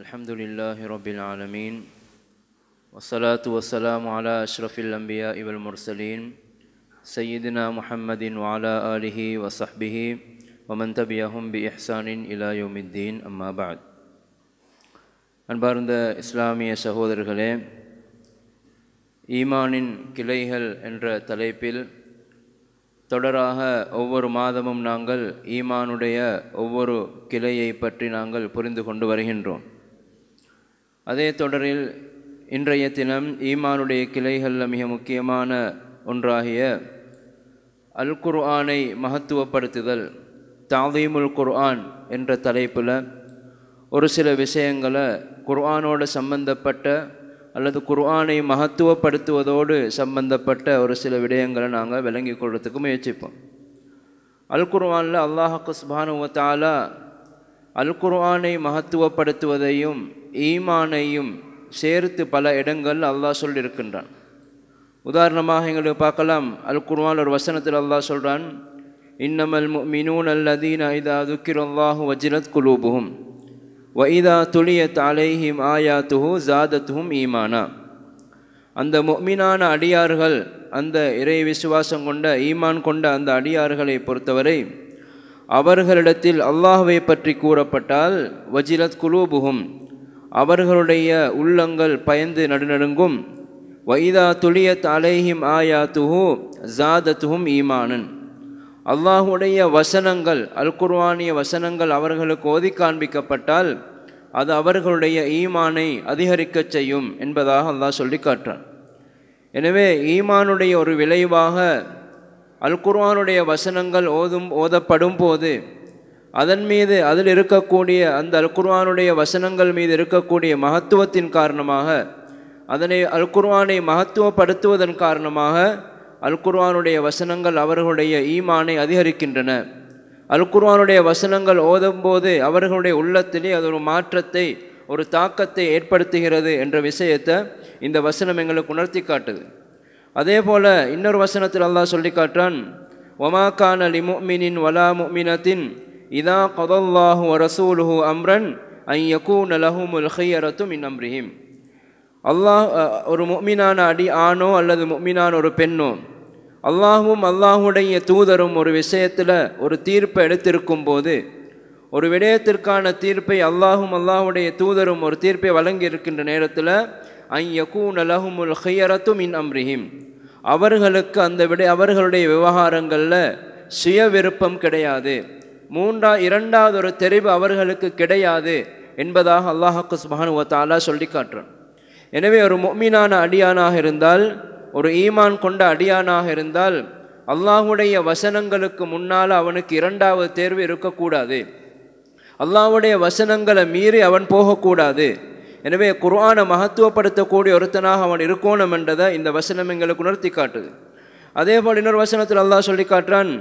الحمد لله رب العالمين والصلاة والسلام على أشرف الأنبياء والمرسلين سيدنا محمد وعلى آله وصحبه ومن تبعهم بإحسان إلى يوم الدين أما بعد அன்பார்ந்த இஸ்லாமிய சகோதரர்களே, ஈமானின் கிளைகள் என்ற தலைப்பில் தொடராக ஒவ்வொரு மாதமும் நாங்கள் ஈமானுடைய ஒவ்வொரு கிளையை பற்றி நாங்கள் புரிந்து கொண்டு வருகின்றோம். அதே தொடரில் இன்றைய தினம் ஈமானுடைய கிளைகளில் மிக முக்கியமான ஒன்றாகிய அல் குர்ஆனை மகத்துவப்படுத்துதல், தாதீமுல் குர்ஆன் என்ற தலைப்பில் ஒரு சில விஷயங்களை குர்ஆனோடு சம்பந்தப்பட்ட அல்லது குர்ஆனை மகத்துவப்படுத்துவதோடு சம்பந்தப்பட்ட ஒரு சில விடயங்களை நாங்கள் விளங்கி கொள்றதுக்கு முயற்சிப்போம். அல் குர்ஆனில் அல்லாஹ் சுப்ஹானஹு வ தஆலா அல் குர்ஆனை மகத்துவப்படுத்துவதையும் ஈமானையும் சேர்த்து பல இடங்கள் அல்லாஹ் சொல்லியிருக்கின்றான். உதாரணமாக எங்களுக்கு பார்க்கலாம். அல் குர்ஆன் ஒரு வசனத்தில் அல்லாஹ் சொல்கிறான், இன்னமல் முஃமினூன அல்லதீன இதா ذுக்கிரல்லாஹு வஜிலத் குலூபுஹும் வஇதா துலியத் அலைஹிம் ஆயாத்துஹு ஜாதத்துஹும் ஈமானா. அந்த முஃமினான அடியார்கள், அந்த இறை விசுவாசம் கொண்ட ஈமான் கொண்ட அந்த அடியார்களை பொறுத்தவரை அவர்களிடத்தில் அல்லாஹ்வை பற்றி கூறப்பட்டால் வஜிலத் குலூபுஹும், அவர்களுடைய உள்ளங்கள் பயந்து நடுநடுங்கும். வஇதா துலியத் அலைஹிம் ஆயாத்துஹு ஜாதத்துஹும் ஈமானன், அல்லாஹுடைய வசனங்கள், அல் குர்ஆனிய வசனங்கள் அவர்களுக்கு ஓதி காண்பிக்கப்பட்டால் அது அவர்களுடைய ஈமானை அதிகரிக்கச் செய்யும் என்பதாக அல்லாஹ் சொல்லி காட்டுறான். எனவே ஈமானுடைய ஒரு விளைவாக அல் குர்ஆனுடைய வசனங்கள் ஓதப்படும் போது அதன் மீது அதில் இருக்கக்கூடிய அந்த அல் குர்ஆனுடைய வசனங்கள் மீது இருக்கக்கூடிய மகத்துவத்தின் காரணமாக, அதனை அல் குர்ஆனை மகத்துவப்படுத்துவதன் காரணமாக அல் குர்ஆனுடைய வசனங்கள் அவர்களுடைய ஈமானை அதிகரிக்கின்றன. அல் குர்ஆனுடைய வசனங்கள் ஓதும்போது அவர்களுடைய உள்ளத்திலே அது ஒரு மாற்றத்தை, ஒரு தாக்கத்தை ஏற்படுத்துகிறது என்ற விஷயத்தை இந்த வசனம் எங்களுக்கு உணர்த்தி காட்டுது. அதே போல் இன்னொரு வசனத்தில் அல்லாஹ் சொல்லி காட்டுறான், வமா கான லிமுஃமினின் வலா முஃமினத்தின் இதா கதல்லாஹு வ ரசூலுஹு அம்ரன் அன் யகூன லஹுமுல் ഖിയറத்து மின் அம்ரிஹிம். அல்லாஹ் ஒரு முஃமினான ஆணோ அல்லது முஃமினான ஒரு பெண்ணோ, அல்லாஹும் அல்லாஹுடைய தூதரும் ஒரு விஷயத்தில் ஒரு தீர்ப்பை எடுத்திருக்கும் போது, ஒரு விடயத்திற்கான தீர்ப்பை அல்லாஹும் அல்லாஹுடைய தூதரும் ஒரு தீர்ப்பை வழங்கி இருக்கின்ற நேரத்தில் அன் யகூன லஹுமுல் ഖിയറத்து மின் அம்ரிஹிம், அவர்களுக்கு அந்த அவர்களுடைய விவகாரங்களில் சுய விருப்பம் கிடையாது, இரண்டாவது ஒரு தெரிவு அவர்களுக்கு கிடையாது என்பதாக அல்லாஹ் சுப்ஹானஹு வ தஆலா சொல்லி காட்டுறான். எனவே ஒரு முஃமினான அடியானாக இருந்தால், ஒரு ஈமான் கொண்ட அடியானாக இருந்தால், அல்லாஹுடைய வசனங்களுக்கு முன்னால் அவனுக்கு இரண்டாவது தேர்வு இருக்கக்கூடாது. அல்லாஹுடைய வசனங்களை மீறி அவன் போகக்கூடாது. எனவே குர்ஆனை மகத்துவப்படுத்தக்கூடிய ஒருத்தனாக அவன் இருக்கணும் என்றதை இந்த வசனம் எங்களுக்கு உணர்த்தி காட்டுது. அதே போல் இன்னொரு வசனத்தில் அல்லாஹ் சொல்லி காட்டுறான்,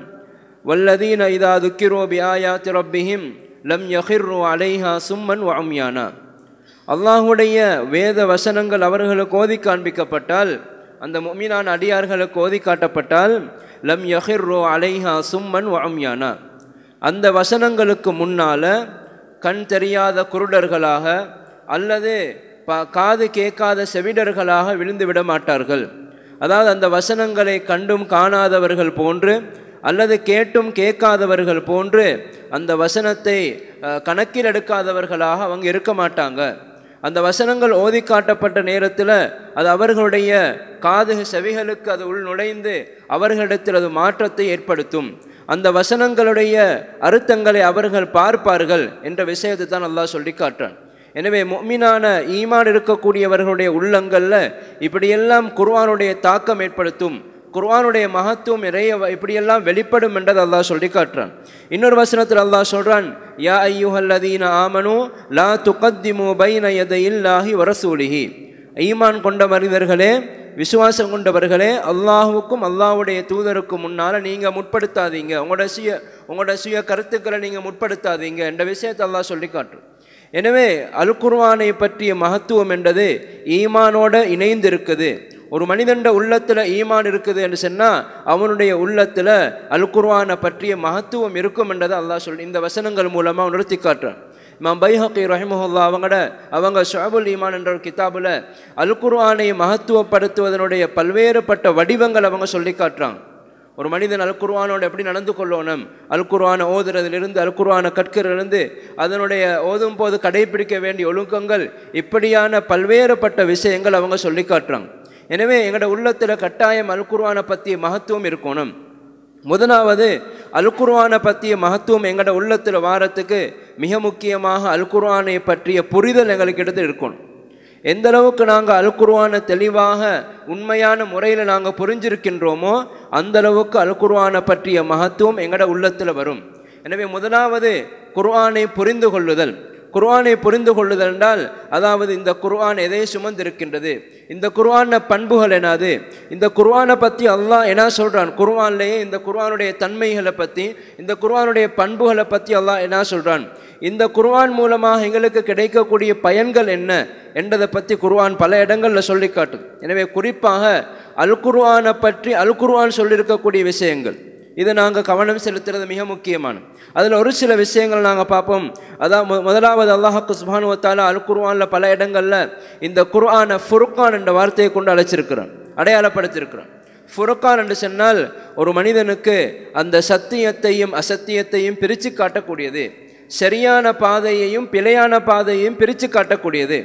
வல்லதீன இதா ذுக்கிரு பிஆயாத்தி ரப்பிஹிம் லம் யகிர்ரு அலைஹா சும்மன் வ உம்யானா. அல்லாஹுடைய வேத வசனங்கள் அவர்களுக்கு ஓதி காண்பிக்கப்பட்டால், அந்த முஃமினான அடியார்களுக்கு ஓதி காட்டப்பட்டால் லம் யகிர்ரு அலைஹா சும்மன் வ உம்யானா, அந்த வசனங்களுக்கு முன்னால் கண் தெரியாத குருடர்களாக அல்லது காது கேட்காத செவிடர்களாக விழுந்து விட மாட்டார்கள். அதாவது அந்த வசனங்களை கண்டும் காணாதவர்கள் போன்று அல்லது கேட்டும் கேட்காதவர்கள் போன்று அந்த வசனத்தை கணக்கில் எடுக்காதவர்களாக அவங்க இருக்க மாட்டாங்க. அந்த வசனங்கள் ஓதி காட்டப்பட்ட நேரத்தில் அது அவர்களுடைய காது செவிகளுக்கு அது உள் நுழைந்து அவர்களிடத்தில் அது மாற்றத்தை ஏற்படுத்தும். அந்த வசனங்களுடைய அர்த்தங்களை அவர்கள் பார்ப்பார்கள் என்ற விஷயத்தை தான் அல்லாஹ் சொல்லி காட்டுறான். எனவே முஃமினான ஈமான் இருக்கக்கூடியவர்களுடைய உள்ளங்களில் இப்படியெல்லாம் குர்ஆனுடைய தாக்கம் ஏற்படுத்தும், குர்ஆனுடைய மகத்துவம் நிறைய இப்படியெல்லாம் வெளிப்படும் என்றது அல்லாஹ் சொல்லி காட்டுறான். இன்னொரு வசனத்தில் அல்லாஹ் சொல்கிறான், யா அய்யுஹல்லதீன ஆமனு லா துகத்திமு பைன யதையில்லாஹி வ ரசூலிஹி. ஈமான் கொண்ட மனிதர்களே, விசுவாசம் கொண்டவர்களே, அல்லாஹுக்கும் அல்லாஹுடைய தூதருக்கும் முன்னால் நீங்கள் முற்படுத்தாதீங்க, உங்களோட சுய கருத்துக்களை நீங்கள் முற்படுத்தாதீங்க என்ற விஷயத்தை அல்லாஹ் சொல்லி காட்டுறான். எனவே அல் குர்ஆனை பற்றிய மகத்துவம் என்றது ஈமானோடு இணைந்திருக்குது. ஒரு மனிதண்ட உள்ளத்தில் ஈமான் இருக்குது என்று சொன்னால் அவனுடைய உள்ளத்தில் அல் குர்ஆனை பற்றிய மகத்துவம் இருக்கும் என்றதை அல்லாஹ் சொல்லி இந்த வசனங்கள் மூலமாக உணர்த்தி காட்டுறான். இமாம் பைஹக்கி ரஹிமஹுல்லா அவங்க ஷுஅபுல் ஈமான் என்ற ஒரு கிதாபில் அல் குர்ஆனை மகத்துவப்படுத்துவதனுடைய பல்வேறுபட்ட வடிவங்கள் அவங்க சொல்லி காட்டுறாங்க. ஒரு மனிதன் அல் குர்ஆனோட எப்படி நடந்து கொள்ளணும், அல் குர்ஆனை ஓதுறதிலிருந்து அல் குர்ஆனை கற்கிறதிலிருந்து அதனுடைய ஓதும் போது கடைபிடிக்க வேண்டிய ஒழுக்கங்கள், இப்படியான பல்வேறுபட்ட விஷயங்கள் அவங்க சொல்லி காட்டுறாங்க. எனவே எங்களோட உள்ளத்தில் கட்டாயம் அல் குர்ஆனை பற்றிய மகத்துவம் இருக்கணும். முதலாவது அல் குர்ஆனை பற்றிய மகத்துவம் எங்களோட உள்ளத்தில் வாரத்துக்கு மிக முக்கியமாக அல் குர்ஆனை பற்றிய புரிதல் எங்களுக்கு எடுத்து இருக்கணும். எந்த அளவுக்கு நாங்கள் அல் குர்ஆனை தெளிவாக உண்மையான முறையில் நாங்கள் புரிஞ்சிருக்கின்றோமோ அந்த அளவுக்கு அல் குர்ஆனை பற்றிய மகத்துவம் எங்களோட உள்ளத்தில் வரும். எனவே முதலாவது குர்ஆனை புரிந்து கொள்ளுதல். குர்ஆனை புரிந்து கொள்ளுதல் என்றால், அதாவது இந்த குர்ஆன் எதை சுமந்திருக்கின்றது, இந்த குர்ஆன பண்புகள் என்னது, இந்த குர்ஆனை பற்றி அல்லாஹ் என்ன சொல்கிறான், குர்ஆன்லேயே இந்த குர்ஆனுடைய தன்மைகளை பற்றி, இந்த குர்ஆனுடைய பண்புகளை பற்றி அல்லாஹ் என்ன சொல்கிறான், இந்த குர்ஆன் மூலமாக எங்களுக்கு கிடைக்கக்கூடிய பயன்கள் என்ன என்றதை பற்றி குர்ஆன் பல இடங்களில் சொல்லி காட்டுது. எனவே குறிப்பாக அல் குர்ஆனை பற்றி அல் குர்ஆன் சொல்லியிருக்கக்கூடிய விஷயங்கள், இதை நாங்கள் கவனம் செலுத்துறது மிக முக்கியமான. அதில் ஒரு சில விஷயங்கள் நாங்கள் பார்ப்போம். அதான் முதலாவது அல்லாஹ் சுப்ஹானஹு வ தஆலா அல் குர்ஆனில் பல இடங்களில் இந்த குர்ஆனை ஃபுர்கான் என்ற வார்த்தையை கொண்டு அழைச்சிருக்கிறான், அடையாளப்படுத்தியிருக்கிறான். ஃபுர்கான் என்று சொன்னால் ஒரு மனிதனுக்கு அந்த சத்தியத்தையும் அசத்தியத்தையும் பிரித்து காட்டக்கூடியது, சரியான பாதையையும் பிழையான பாதையையும் பிரித்து காட்டக்கூடியது.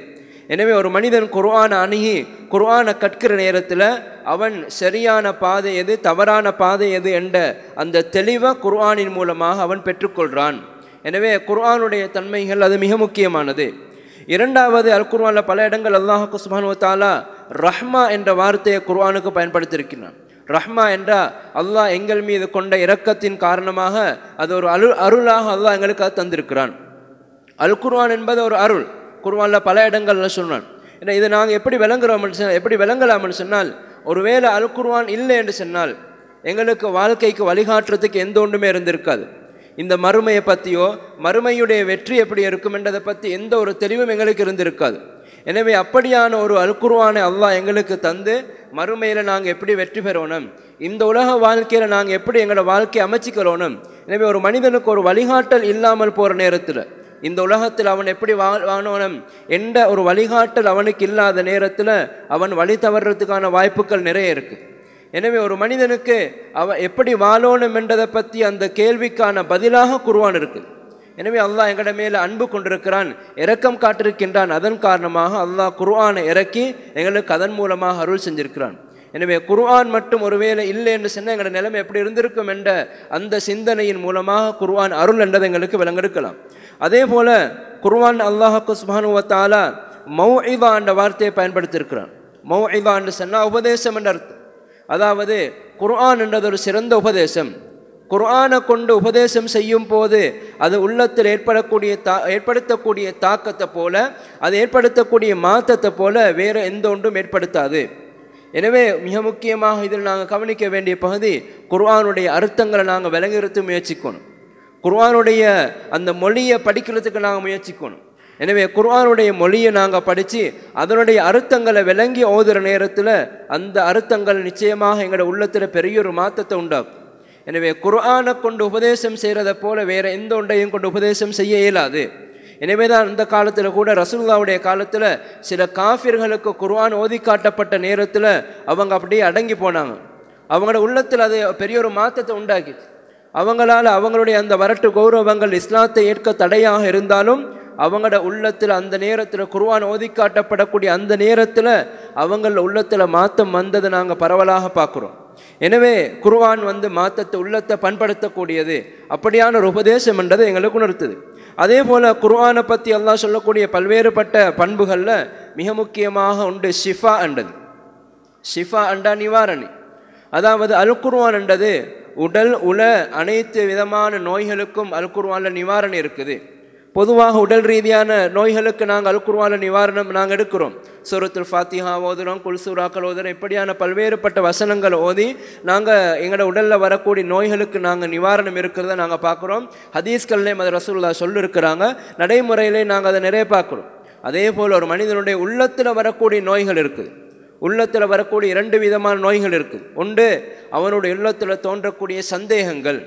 எனவே ஒரு மனிதன் குர்ஆனை அணுகி குர்ஆனை கற்கிற நேரத்தில் அவன் சரியான பாதை எது, தவறான பாதை எது என்ற அந்த தெளிவை குர்ஆனின் மூலமாக அவன் பெற்றுக்கொள்கிறான். எனவே குர்ஆனுடைய தன்மைகள் அது மிக முக்கியமானது. இரண்டாவது, அல் குர்ஆனில் பல இடங்கள் அல்லாஹ் சுப்ஹானஹு வ தஆலா ரஹ்மா என்ற வார்த்தையை குர்ஆனுக்கு பயன்படுத்தியிருக்கிறான். ரஹ்மா என்றால் அல்லாஹ் எங்கள் மீது கொண்ட இரக்கத்தின் காரணமாக அது ஒரு அருளாக அல்லாஹ் எங்களுக்கு அது தந்திருக்கிறான். அல் குர்ஆன் என்பது ஒரு அருள். குர்ஆனில் பல இடங்களில் சொன்னான். ஏன்னா இதை நாங்கள் எப்படி விளங்கலாம்னு சொன்னால், ஒருவேளை அல் குர்ஆன் இல்லை என்று சொன்னால் எங்களுக்கு வாழ்க்கைக்கு வழிகாட்டுறதுக்கு எந்த ஒன்றுமே இருந்திருக்காது. இந்த மறுமையை பற்றியோ மறுமையுடைய வெற்றி எப்படி இருக்கும் என்றதை பற்றி எந்த ஒரு தெளிவும் எங்களுக்கு இருந்திருக்காது. எனவே அப்படியான ஒரு அல் குர்ஆனை அல்லாஹ் எங்களுக்கு தந்து மறுமையில் நாங்கள் எப்படி வெற்றி பெறணும், இந்த உலக வாழ்க்கையில் நாங்கள் எப்படி எங்களோட வாழ்க்கையை அமைச்சிக்கணும். எனவே ஒரு மனிதனுக்கு ஒரு வழிகாட்டல் இல்லாமல் போகிற நேரத்தில், இந்த உலகத்தில் அவன் எப்படி வாழணும் என்ற ஒரு வழிகாட்டல் அவனுக்கு இல்லாத நேரத்தில் அவன் வழி தவறுறதுக்கான வாய்ப்புகள் நிறைய இருக்குது. எனவே ஒரு மனிதனுக்கு அவன் எப்படி வாழணும் என்றதை பற்றி அந்த கேள்விக்கான பதிலாக குர்ஆன் இருக்குது. எனவே அல்லாஹ் எங்கட மேலே அன்பு கொண்டிருக்கிறான், இரக்கம் காட்டிருக்கின்றான். அதன் காரணமாக அல்லாஹ் குர்ஆனை இறக்கி எங்களுக்கு அதன் மூலமாக அருள் செஞ்சிருக்கிறான். எனவே குர்ஆன் மட்டும் ஒருவேளை இல்லை என்று சொன்னால் எங்களோட நிலைமை எப்படி இருந்திருக்கும் என்ற அந்த சிந்தனையின் மூலமாக குர்ஆன் அருள் என்றதை எங்களுக்கு விளங்கெடுக்கலாம். அதே போல குர்ஆன் அல்லாஹ் சுப்ஹானஹு வ தஆலா மௌஇதா என்ற வார்த்தையை பயன்படுத்தியிருக்கிறான். மௌஇதா என்று சொன்னால் உபதேசம் என்ற அர்த்தம். அதாவது குர்ஆன் என்றது ஒரு சிறந்த உபதேசம். குர்ஆனை கொண்டு உபதேசம் செய்யும் போது அது உள்ளத்தில் ஏற்படுத்தக்கூடிய தாக்கத்தை போல, அது ஏற்படுத்தக்கூடிய மாற்றத்தை போல வேறு எந்த ஒன்றும் ஏற்படுத்தாது. எனவே மிக முக்கியமாக இதில் நாங்கள் கவனிக்க வேண்டிய பகுதி, குர்ஆனுடைய அர்த்தங்களை நாங்கள் விளங்குறதுக்கு முயற்சிக்கணும். குர்ஆனுடைய அந்த மொழியை படிக்கிறதுக்கு நாங்கள் முயற்சிக்கணும். எனவே குர்ஆனுடைய மொழியை நாங்கள் படித்து அதனுடைய அர்த்தங்களை விளங்கி ஓதுகிற நேரத்தில் அந்த அர்த்தங்கள் நிச்சயமாக எங்களோட உள்ளத்தில் பெரிய ஒரு மாற்றத்தை உண்டாகும். எனவே குர்ஆனை கொண்டு உபதேசம் செய்கிறத போல வேறு எந்த ஒன்றையும் கொண்டு உபதேசம் செய்ய இயலாது. எனவே தான் இந்த காலத்தில் கூட ரசூலுல்லாஹ்வுடைய காலத்தில் சில காஃபிர்களுக்கு குர்ஆன் ஓதி காட்டப்பட்ட நேரத்தில் அவங்க அப்படியே அடங்கி போனாங்க. அவங்களோட உள்ளத்தில் அது பெரிய ஒரு மாற்றத்தை உண்டாக்கி, அவங்களால் அவங்களுடைய அந்த வரட்டு கௌரவங்கள் இஸ்லாத்தை ஏற்க தடையாக இருந்தாலும் அவங்களோட உள்ளத்தில் அந்த நேரத்தில் குர்ஆன் ஓதி காட்டப்படக்கூடிய அந்த நேரத்தில் அவங்கள உள்ளத்தில் மாற்றம் வந்ததை நாங்கள் பரவலாக பார்க்குறோம். எனவே குர்ஆன் மாற்றத்தை உள்ளத்தை பண்படுத்தக்கூடியது, அப்படியான ஒரு உபதேசம் என்றதை எங்களுக்கு உணர்த்துது. அதே போல் குர்ஆனை பற்றி அல்லாஹ் சொல்லக்கூடிய பல்வேறுபட்ட பண்புகளில் மிக முக்கியமாக உண்டு ஷிஃபா என்றது. ஷிஃபா என்றா நிவாரணி. அதாவது அல் குர்ஆன் என்றது உடல் உல அனைத்து விதமான நோய்களுக்கும் அல் குர்ஆனில் நிவாரணி இருக்குது. பொதுவாக உடல் ரீதியான நோய்களுக்கு நாங்கள் அல் குர்ஆனில் நிவாரணம் நாங்கள் எடுக்கிறோம். சூரத்துல் ஃபாத்திஹா ஓதுறோம், குல் சூராக்கள் ஓதுறோம். இப்படியான பல்வேறுபட்ட வசனங்கள் ஓதி நாங்கள் எங்களோட உடலில் வரக்கூடிய நோய்களுக்கு நாங்கள் நிவாரணம் இருக்கிறத நாங்கள் பார்க்குறோம். ஹதீஸ்கள்லேயும் அதை ரசூலுல்லாஹ் சொல்லியிருக்கிறாங்க, நடைமுறையிலே நாங்கள் அதை நிறைய பார்க்குறோம். அதே போல் ஒரு மனிதனுடைய உள்ளத்தில் வரக்கூடிய நோய்கள் இருக்குது. உள்ளத்தில் வரக்கூடிய 2 விதமான நோய்கள் இருக்குது. ஒன்று அவனுடைய உள்ளத்தில் தோன்றக்கூடிய சந்தேகங்கள்,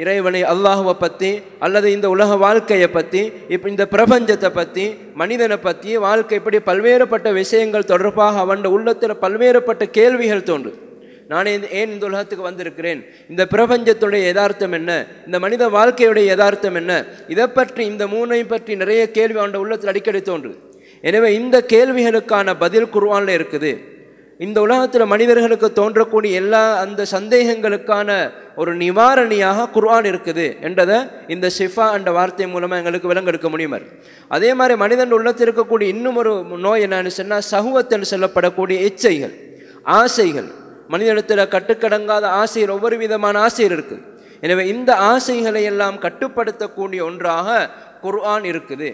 இறைவனை அல்லாஹுவை பற்றி அல்லது இந்த உலக வாழ்க்கையை பற்றி இப்போ இந்த பிரபஞ்சத்தை பற்றி மனிதனை பற்றி வாழ்க்கை இப்படி பல்வேறுபட்ட விஷயங்கள் தொடர்பாக அவன் உள்ளத்தில் பல்வேறுபட்ட கேள்விகள் தோன்றும். நான் ஏன் இந்த உலகத்துக்கு வந்திருக்கிறேன், இந்த பிரபஞ்சத்துடைய யதார்த்தம் என்ன, இந்த மனித வாழ்க்கையுடைய யதார்த்தம் என்ன, இதை பற்றி இந்த மூணையும் பற்றி நிறைய கேள்வி அவன் உள்ளத்தில் அடிக்கடி தோன்றுது. எனவே இந்த கேள்விகளுக்கான பதில் குர்ஆனில் இருக்குது. இந்த உலகத்தில் மனிதர்களுக்கு தோன்றக்கூடிய எல்லா அந்த சந்தேகங்களுக்கான ஒரு நிவாரணியாக குர்ஆன் இருக்குது என்றதை இந்த ஷிஃபா என்ற வார்த்தை மூலமாக எங்களுக்கு விளங்கெடுக்க முடியுமா. அதே மாதிரி மனிதன் உள்ளத்தில் இருக்கக்கூடிய இன்னும் ஒரு நோய் என்னன்னு சொன்னால் சஹுவத் என்று சொல்லப்படக்கூடிய இச்சைகள், ஆசைகள். மனிதனிடத்தில் கட்டுக்கடங்காத ஆசைகள், ஒவ்வொரு விதமான ஆசைகள் இருக்குது. எனவே இந்த ஆசைகளை எல்லாம் கட்டுப்படுத்தக்கூடிய ஒன்றாக குர்ஆன் இருக்குது.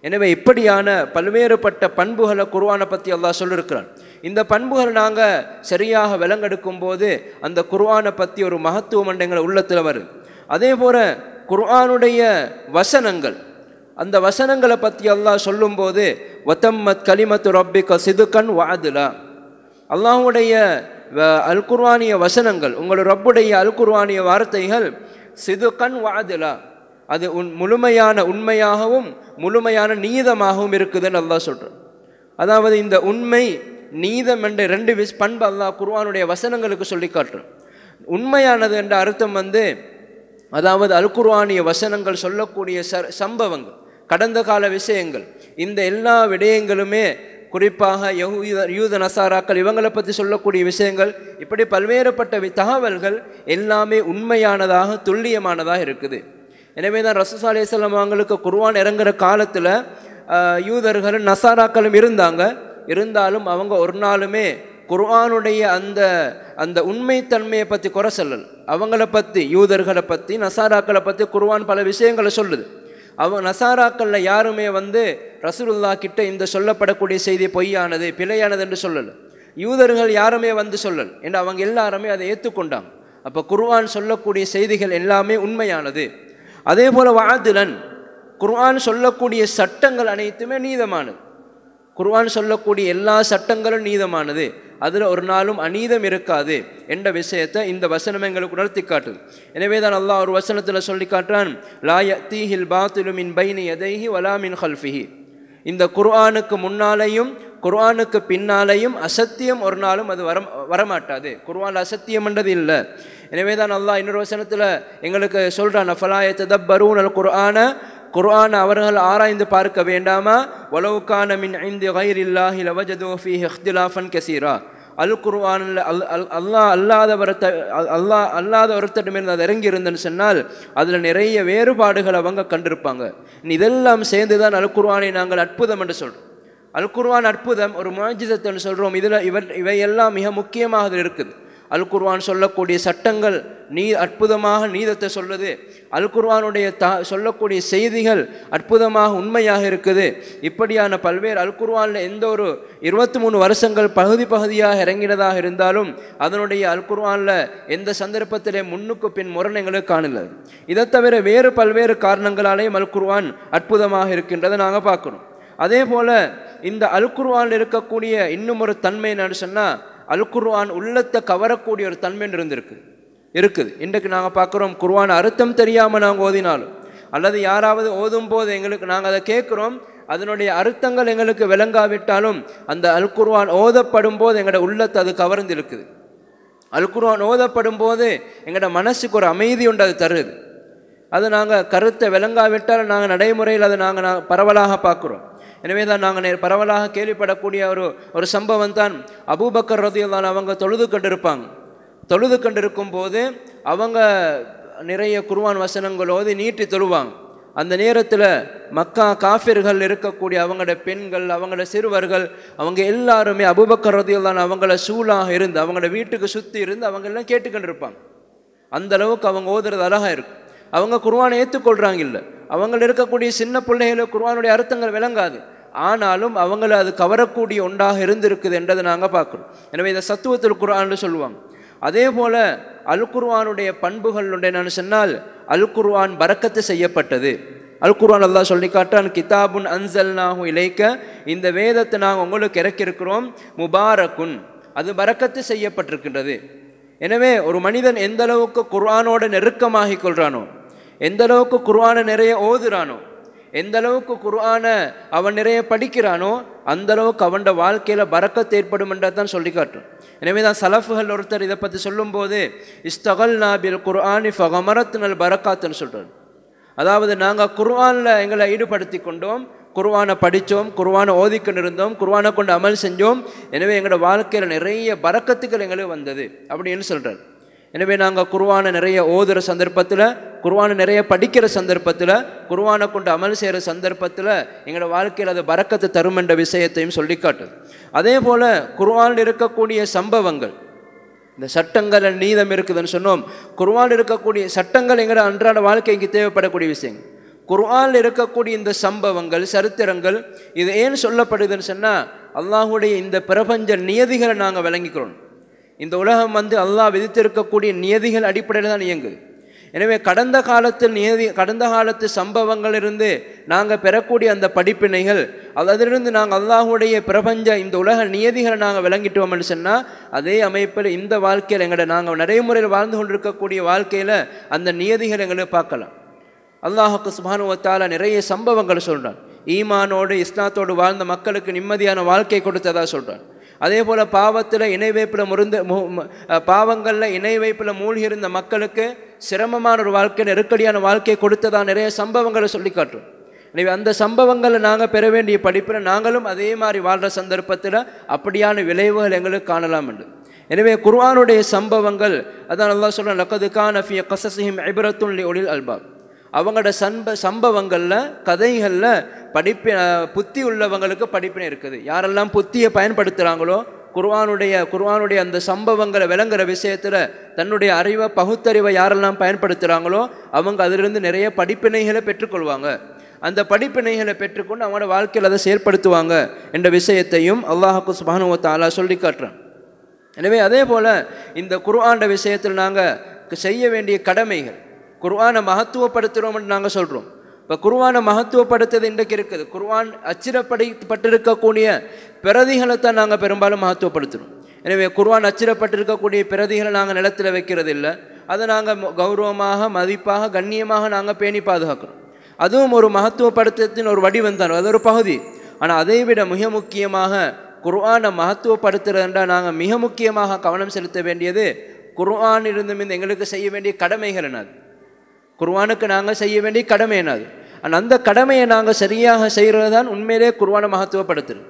எனவே இப்படியான பல்வேறுபட்ட பண்புகளை குர்ஆனை பற்றி அல்லாஹ் சொல்லியிருக்கிறான். இந்த பண்புகள் நாங்கள் சரியாக விளங்கெடுக்கும் போது அந்த குர்ஆனை பற்றி ஒரு மகத்துவம் எங்களை உள்ளத்தில் வருது. அதே போல் குர்ஆனுடைய வசனங்கள், அந்த வசனங்களை பற்றி அல்லாஹ் சொல்லும்போது வதம்மத் கலிமத்து ரப்பிக சிதுகன் வஅதுலா, அல்லாஹுடைய அல் குர்ஆனிய வசனங்கள், உங்கள் ரப்புடைய அல் குர்ஆனிய வார்த்தைகள் சிதுகன் வஅதுலா, அது முழுமையான உண்மையாகவும் முழுமையான நீதமாகவும் இருக்குதுன்னு அல்லாஹ் சொல்கிறான். அதாவது இந்த உண்மை நீதம் என்ற ரெண்டு பண்பு அல்லாஹ் குர்ஆனுடைய வசனங்களுக்கு சொல்லி காட்டுறான். உண்மையானது என்ற அர்த்தம் அதாவது அல் குர்ஆனிய வசனங்கள் சொல்லக்கூடிய சம்பவங்கள், கடந்த கால விஷயங்கள், இந்த எல்லா விடயங்களுமே குறிப்பாக யூத நசாராக்கள் இவங்களை பற்றி சொல்லக்கூடிய விஷயங்கள், இப்படி பல்வேறுபட்ட தகவல்கள் எல்லாமே உண்மையானதாக துல்லியமானதாக இருக்குது. எனவே தான் ரசூல் ஸல்லல்லாஹு அலைஹி வஸல்லம் அவங்களுக்கு குர்ஆன் இறங்குற காலத்தில் யூதர்களும் நசாராக்களும் இருந்தாலும் அவங்க ஒரு நாளுமே குர்ஆனுடைய அந்த உண்மைத்தன்மையை பற்றி குறை சொல்லல். அவங்கள பற்றி, யூதர்களை பற்றி, நசாராக்களை பற்றி குர்ஆன் பல விஷயங்களை சொல்லுது. நசாராக்களில் யாருமே ரசூலுல்லாஹ் கிட்ட இந்த சொல்லப்படக்கூடிய செய்தி பொய்யானது பிழையானது என்று சொல்லலை. யூதர்கள் யாருமே சொல்லல் என்று அவங்க எல்லாருமே அதை ஏற்றுக்கொண்டாங்க. அப்போ குர்ஆன் சொல்லக்கூடிய செய்திகள் எல்லாமே உண்மையானது. அதே போல் வஅதுலன், குர்ஆன் சொல்லக்கூடிய சட்டங்கள் அனைத்துமே நீதமானது. குர்ஆன் சொல்லக்கூடிய எல்லா சட்டங்களும் நீதமானது, அதில் ஒரு நாளும் அநீதம் இருக்காது என்ற விஷயத்தை இந்த வசனம் எங்களுக்கு உணர்த்தி காட்டுது. எனவே தான் அல்லாஹ் ஒரு வசனத்தில் சொல்லி காட்டுறான், லா யஅதீஹில் பாத்திலு மின் பைனி யதைஹி வலா மின் ஹல்ஃபிஹி, இந்த குர்ஆனுக்கு முன்னாலேயும் குர்ஆனுக்கு பின்னாலேயும் அசத்தியம் ஒரு நாளும் அது வரமாட்டாது. குர்ஆன் அசத்தியம் என்றது இல்லை. எனவே தான் அல்லாஹ் இன்னொரு வசனத்தில் எங்களுக்கு சொல்கிறான், ஃபலா யததப்பரூனல் குர்ஆன, குர்ஆனை அவர்கள் ஆராய்ந்து பார்க்க வேண்டாமா, வலவ் கான மின் இன்தி கைரில்லாஹி லவஜது ஃபீஹி இக்திலாஃபன் கஸீரா, அல் குர்ஆனில் அல்லாத ஒருத்தரிடமிருந்து அது இறங்கி இருந்தேன்னு சொன்னால் அதில் நிறைய வேறுபாடுகள் அவங்க கண்டிருப்பாங்க. இதெல்லாம் சேர்ந்து தான் அல் குர்ஆனை நாங்கள் அற்புதம் என்று சொல்கிறோம். அல் குர்ஆன் அற்புதம், ஒரு முஅஜிஸத் சொல்கிறோம். இதில் இவையெல்லாம் மிக முக்கியமாக இருக்குது. அல் குர்ஆன் சொல்லக்கூடிய சட்டங்கள் அற்புதமாக நீதத்தை சொல்லுது. அல் குர்ஆனுடைய சொல்லக்கூடிய செய்திகள் அற்புதமாக உண்மையாக இருக்குது. இப்படியான பல்வேறு அல் குர்ஆனில் எந்த ஒரு 23 வருஷங்கள் பகுதியாக இறங்கினதாக இருந்தாலும் அதனுடைய அல் குர்ஆனில் எந்த சந்தர்ப்பத்திலே முன்னுக்கு பின் முரணைகளும் காணல. இதை தவிர வேறு பல்வேறு காரணங்களாலேயும் அல் குர்ஆன் அற்புதமாக இருக்கின்றதை நாங்கள் பார்க்கணும். அதே போல் இந்த அல் குர்ஆனில் இருக்கக்கூடிய இன்னும் ஒரு தன்மை என்னன்னு சொன்னால், அல் குர்ஆன் உள்ளத்தை கவரக்கூடிய ஒரு தன்மை இருக்குது. இன்றைக்கு நாங்கள் பார்க்குறோம், குர்ஆன் அர்த்தம் தெரியாமல் நாங்கள் ஓதினாலும் அல்லது யாராவது ஓதும் போது நாங்கள் அதை கேட்குறோம், அதனுடைய அர்த்தங்கள் எங்களுக்கு விளங்காவிட்டாலும் அந்த அல் குர்ஆன் ஓதப்படும் போது எங்களோட உள்ளத்தை அது கவர்ந்து இருக்குது. அல் குர்ஆன் ஓதப்படும் போது எங்களோட மனசுக்கு ஒரு அமைதி உண்டு அது தருது. அது நாங்கள் கருத்தை விளங்காவிட்டால் நாங்கள் நடைமுறையில் அதை நாங்கள் பரவலாக பார்க்குறோம். எனவே தான் நாங்கள் பரவலாக கேள்விப்படக்கூடிய ஒரு சம்பவம் தான், அபூபக்கர் ரலியல்லாஹு அன்ஹு அவங்க தொழுது கொண்டிருக்கும் போது அவங்க நிறைய குர்ஆன் வசனங்களோடு நீட்டி தொழுவாங்க. அந்த நேரத்தில் மக்கா காஃபிர்கள் இருக்கக்கூடிய அவங்களோட பெண்கள், அவங்களோட சிறுவர்கள், அவங்க எல்லாருமே அபூபக்கர் ரலியல்லாஹு அன்ஹு அவங்கள சூழாக இருந்து அவங்களோட வீட்டுக்கு சுற்றி இருந்து அவங்க எல்லாம் கேட்டுக்கொண்டிருப்பாங்க. அந்த அளவுக்கு அவங்க ஓதுறது அழகாக இருக்கும். அவங்க குர்ஆனை ஏற்றுக்கொள்கிறாங்க இல்லை, அவங்கள இருக்கக்கூடிய சின்ன பிள்ளைகளுக்கு குர்ஆனுடைய அர்த்தங்கள் விளங்காது, ஆனாலும் அவங்கள அது கவரக்கூடிய ஒன்றாக இருந்திருக்குது என்றதை நாங்கள் பார்க்குறோம். எனவே இதை சத்துவத்துல் குர்ஆன்னு சொல்லுவாங்க. அதே போல் அல் குர்ஆனுடைய பண்புகள் என்னன்னு சொன்னால், அல் குர்ஆன் பரக்கத்து செய்யப்பட்டது. அல் குர்ஆன் அல்லாஹ் சொல்லி காட்டான், கிதாபுன் அன்சல்நாஹு இலைக்க, இந்த வேதத்தை நாங்கள் உங்களுக்கு இறக்கியிருக்கிறோம், முபாரக்குன், அது பரக்கத்து செய்யப்பட்டிருக்கின்றது. எனவே ஒரு மனிதன் எந்த அளவுக்கு குர்ஆனோட நெருக்கமாகிக் கொள்கிறானோ, எந்த அளவுக்கு குர்ஆனை நிறைய ஓதுறானோ, எந்த அளவுக்கு குர்ஆனை அவன் நிறைய படிக்கிறானோ அந்த அளவுக்கு அவன் வாழ்க்கையில் பரக்கத் ஏற்படும் என்றதான் சொல்லி காட்டும். எனவே தான் சலஃபுகள் ஒருத்தர் இதை பற்றி சொல்லும்போது இஸ்தகல்னா பில் குர்ஆனி ஃபகமரத்னல் பரக்காத்துன்னு சொல்கிறார். அதாவது நாங்கள் குர்ஆனில் எங்களை ஈடுபடுத்தி கொண்டோம், குர்ஆனை படித்தோம், குர்ஆனை ஓதிக்கொண்டு இருந்தோம், குர்ஆனை கொண்டு அமல் செஞ்சோம். எனவே எங்களோட வாழ்க்கையில் நிறைய பரக்கத்துக்கள் எங்களுக்கு வந்தது அப்படின்னு சொல்கிறார். எனவே நாங்கள் குர்ஆனை நிறைய ஓதுகிற சந்தர்ப்பத்தில், குர்ஆனை நிறைய படிக்கிற சந்தர்ப்பத்தில், குர்ஆனை கொண்டு அமல் செய்கிற சந்தர்ப்பத்தில் எங்களோட வாழ்க்கையில் அது பரக்கத்து தரும் என்ற விஷயத்தையும் சொல்லி காட்டுது. அதே போல் குர்ஆனில் இருக்கக்கூடிய சம்பவங்கள், இந்த சட்டங்கள் நீதம் இருக்குதுன்னு சொன்னோம். குர்ஆனில் இருக்கக்கூடிய சட்டங்கள் எங்களோட அன்றாட வாழ்க்கைக்கு தேவைப்படக்கூடிய விஷயங்கள். குர்ஆனில் இருக்கக்கூடிய இந்த சம்பவங்கள், சரித்திரங்கள், இது ஏன் சொல்லப்படுதுன்னு சொன்னால் அல்லாஹுடைய இந்த பிரபஞ்ச நியதிகளை நாங்கள் விளங்கிக்கிறோம். இந்த உலகம் அல்லாஹ் விதித்திருக்கக்கூடிய நியதிகள் அடிப்படையில் தான் இயங்குது. எனவே கடந்த காலத்து சம்பவங்களிலிருந்து நாங்கள் பெறக்கூடிய அந்த படிப்பினைகள், அதிலிருந்து நாங்கள் அல்லாஹுடைய பிரபஞ்ச இந்த உலக நியதிகளை நாங்கள் விளங்கிட்டோம்னு சொன்னால் அதே அமைப்பில் இந்த வாழ்க்கையில் நாங்கள் நடைமுறையில் வாழ்ந்து கொண்டிருக்கக்கூடிய வாழ்க்கையில் அந்த நியதிகள் எங்களுக்கு பார்க்கலாம். அல்லாஹுக்கு சுப்ஹானஹு வ தஆலா நிறைய சம்பவங்கள் சொல்கிறான். ஈமானோடு இஸ்லாத்தோடு வாழ்ந்த மக்களுக்கு நிம்மதியான வாழ்க்கை கொடுத்ததா சொல்கிறான். அதே போல் பாவத்தில் பாவங்களில் இணை வைப்பில் மூழ்கி இருந்த மக்களுக்கு சிரமமான ஒரு வாழ்க்கை, நெருக்கடியான வாழ்க்கையை கொடுத்ததா நிறைய சம்பவங்களை சொல்லி காட்டுறோம். எனவே அந்த சம்பவங்களை நாங்கள் பெற வேண்டிய படிப்பில் நாங்களும் அதே மாதிரி வாழ்கிற சந்தர்ப்பத்தில் அப்படியான விளைவுகள் எங்களுக்கு காணலாம் என்று. எனவே குர்ஆனுடைய சம்பவங்கள், அதான் அல்லாஹ் சொல்கிறான், லக்கது கான ஃபீ கஸஸிஹிம் இப்ரத்துன் லிஉலில் அல்பாப். அவங்களோட சம்பவங்களில், கதைகளில் புத்தி உள்ளவங்களுக்கு படிப்பினை இருக்குது. யாரெல்லாம் புத்தியை பயன்படுத்துகிறாங்களோ, குர்ஆனுடைய அந்த சம்பவங்களை விளங்குற விஷயத்தில் தன்னுடைய அறிவை, பகுத்தறிவை யாரெல்லாம் பயன்படுத்துகிறாங்களோ அவங்க அதிலிருந்து நிறைய படிப்பினைகளை பெற்றுக்கொள்வாங்க. அந்த படிப்பினைகளை பெற்றுக்கொண்டு அவங்களோட வாழ்க்கையில் அதை செயல்படுத்துவாங்க என்ற விஷயத்தையும் அல்லாஹுக்கு சுப்ஹானஹு வ தஆலா சொல்லி காட்டுறான். எனவே அதே போல் இந்த குர்ஆன் விஷயத்தில் நாங்கள் செய்ய வேண்டிய கடமைகள், குர்ஆனை மகத்துவப்படுத்துகிறோம்னு நாங்கள் சொல்கிறோம். இப்போ குர்ஆனை மகத்துவப்படுத்துறது இன்றைக்கு இருக்குது. குர்ஆன் அச்சிடப்பட்டிருக்கக்கூடிய பிரதிகளை தான் நாங்கள் பெரும்பாலும் மகத்துவப்படுத்துகிறோம். எனவே குர்ஆன் அச்சிடப்பட்டிருக்கக்கூடிய பிரதிகளை நாங்கள் நிலத்தில் வைக்கிறது இல்லை. அதை நாங்கள் கௌரவமாக, மதிப்பாக, கண்ணியமாக நாங்கள் பேணி பாதுகாக்கிறோம். அதுவும் ஒரு மகத்துவப்படுத்தத்தின் ஒரு வடிவம் தான், அது ஒரு பகுதி. ஆனால் அதை விட மிக முக்கியமாக குர்ஆனை மகத்துவப்படுத்துகிறதுன்றா நாங்கள் மிக முக்கியமாக கவனம் செலுத்த வேண்டியது குர்ஆனிலிருந்து எங்களுக்கு செய்ய வேண்டிய கடமைகள் என்னது, குர்ஆனுக்கு நாங்கள் செய்ய வேண்டிய கடமை என்னது. ஆனால் அந்த கடமையை நாங்கள் சரியாக செய்கிறது தான் உண்மையிலே குர்ஆனை மகத்துவப்படுத்துறது.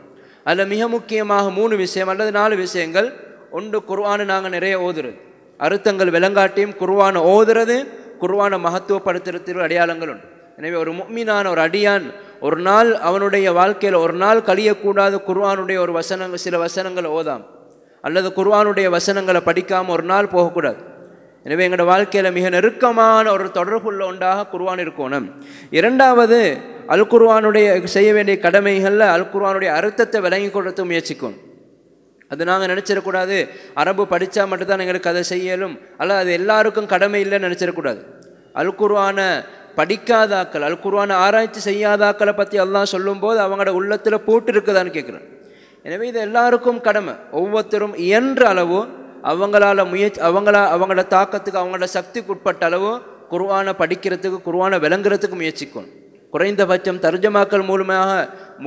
அதில் மிக முக்கியமாக 3 விஷயம் அல்லது 4 விஷயங்கள். ஒன்று, குர்ஆனை நாங்கள் நிறைய ஓதுறது, அர்த்தங்கள் விளங்காட்டியும் குர்ஆனை ஓதுறது குர்ஆனை மகத்துவப்படுத்துறதுக்கு அடையாளங்கள் உண்டு. எனவே ஒரு முஃமினான ஒரு அடியான் ஒரு நாள் அவனுடைய வாழ்க்கையில் ஒரு நாள் கழியக்கூடாது குர்ஆனுடைய ஒரு சில வசனங்களை ஓதாம் அல்லது குர்ஆனுடைய வசனங்களை படிக்காமல் ஒரு நாள் போகக்கூடாது. எனவே எங்களோட வாழ்க்கையில் மிக நெருக்கமான ஒரு தொடர்புள்ள ஒன்றாக குர்ஆன் இருக்கணும். இரண்டாவது, அல் குர்ஆனுடைய செய்ய வேண்டிய கடமைகளில் அல் குர்ஆனுடைய அர்த்தத்தை விளங்கி கொடுத்து முயற்சிக்கும். அது நாங்கள் நினச்சிடக்கூடாது அரபு படித்தா மட்டும்தான் எங்களுக்கு அதை செய்யலும் அல்ல, அது எல்லாருக்கும் கடமை இல்லைன்னு நினச்சிடக்கூடாது. அல் குர்ஆனை படிக்காதாக்கள், அல் குர்ஆனை ஆராய்ச்சி செய்யாதாக்களை பற்றி அல்லாஹ் சொல்லும்போது அவங்களோட உள்ளத்தில் போட்டு இருக்குதான்னு கேட்குறேன். எனவே இது எல்லாருக்கும் கடமை. ஒவ்வொருத்தரும் இயன்ற அளவு அவங்களோட தாக்கத்துக்கு, அவங்களோட சக்திக்கு உட்பட்ட அளவு குர்ஆனை படிக்கிறதுக்கு, குர்ஆனை விளங்குறதுக்கு முயற்சிக்கும். குறைந்தபட்சம் தர்ஜமாக்கள்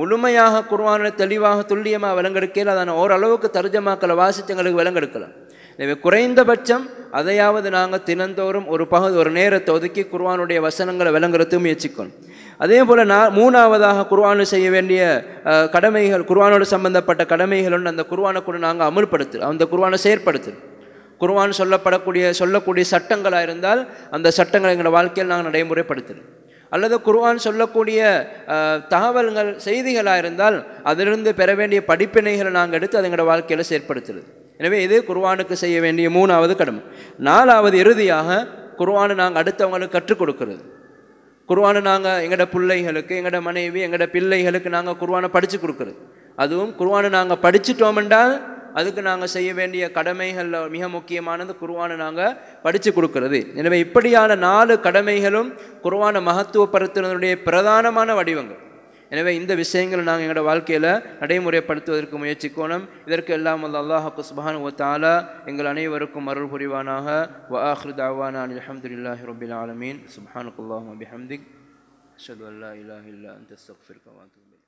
முழுமையாக குர்ஆனை தெளிவாக துல்லியமாக விளங்கெடுக்கையில் அதான ஓரளவுக்கு தர்ஜமாக்களை வாசித்து எங்களுக்கு விளங்கெடுக்கலாம். எனவே குறைந்தபட்சம் அதையாவது நாங்கள் தினந்தோறும் ஒரு நேரத்தை ஒதுக்கி குர்ஆனுடைய வசனங்களை விளங்குறதுக்கு முயற்சிக்கணும். அதே போல் மூணாவதாக குர்ஆனில் செய்ய வேண்டிய கடமைகள், குர்ஆனோடு சம்பந்தப்பட்ட கடமைகள் ஒன்று. அந்த குர்ஆனை கூட நாங்கள் அமுல்படுத்து, அந்த குர்ஆனை செயற்படுத்து. குர்ஆன் சொல்லக்கூடிய சட்டங்களாக இருந்தால் அந்த சட்டங்களை எங்களோட வாழ்க்கையில் நாங்கள் நடைமுறைப்படுத்துகிறோம். அல்லது குர்ஆன் சொல்லக்கூடிய தகவல்கள், செய்திகளாக இருந்தால் அதிலிருந்து பெற வேண்டிய படிப்பினைகளை நாங்கள் எடுத்து அதை எங்களோட வாழ்க்கையில் செயற்படுத்துறது. எனவே இது குர்ஆனுக்கு செய்ய வேண்டிய மூணாவது கடமை. நாலாவது, இறுதியாக குர்ஆனை நாங்கள் அடுத்தவங்களுக்கு கற்றுக் கொடுக்கிறது. குர்ஆனை நாங்கள் எங்களோட பிள்ளைகளுக்கு, எங்களோட மனைவி, எங்களோட பிள்ளைகளுக்கு நாங்கள் குர்ஆனை படித்து கொடுக்குறது. அதுவும் குர்ஆனை நாங்கள் படிச்சுட்டோம் என்றால் அதுக்கு நாங்கள் செய்ய வேண்டிய கடமைகளில் மிக முக்கியமானது குர்ஆனை நாங்கள் படித்து கொடுக்கிறது. எனவே இப்படியான 4 கடமைகளும் குர்ஆனை மகத்துவப்படுத்துவதனுடைய பிரதானமான வடிவங்கள். எனவே இந்த விஷயங்களை நாங்கள் எங்களோட வாழ்க்கையில் நடைமுறைப்படுத்துவதற்கு முயற்சிக்கணும். இதற்கு எல்லாம் அல்லாஹ் சுப்ஹானஹு வ தஆலா எங்கள் அனைவருக்கும் அருள் புரிவானாக. வ ஆখিরு தஅவானா அல்ஹம்துலில்லாஹி ரப்பில் ஆலமீன். சுப்ஹானக்கல்லாஹும்ம பிஹம்திக் அஷ்ஹது அல்லா இலாஹா இல்லா அன்த அஸ்தக்ஃபிருக வ அத்தூபு இலைக்.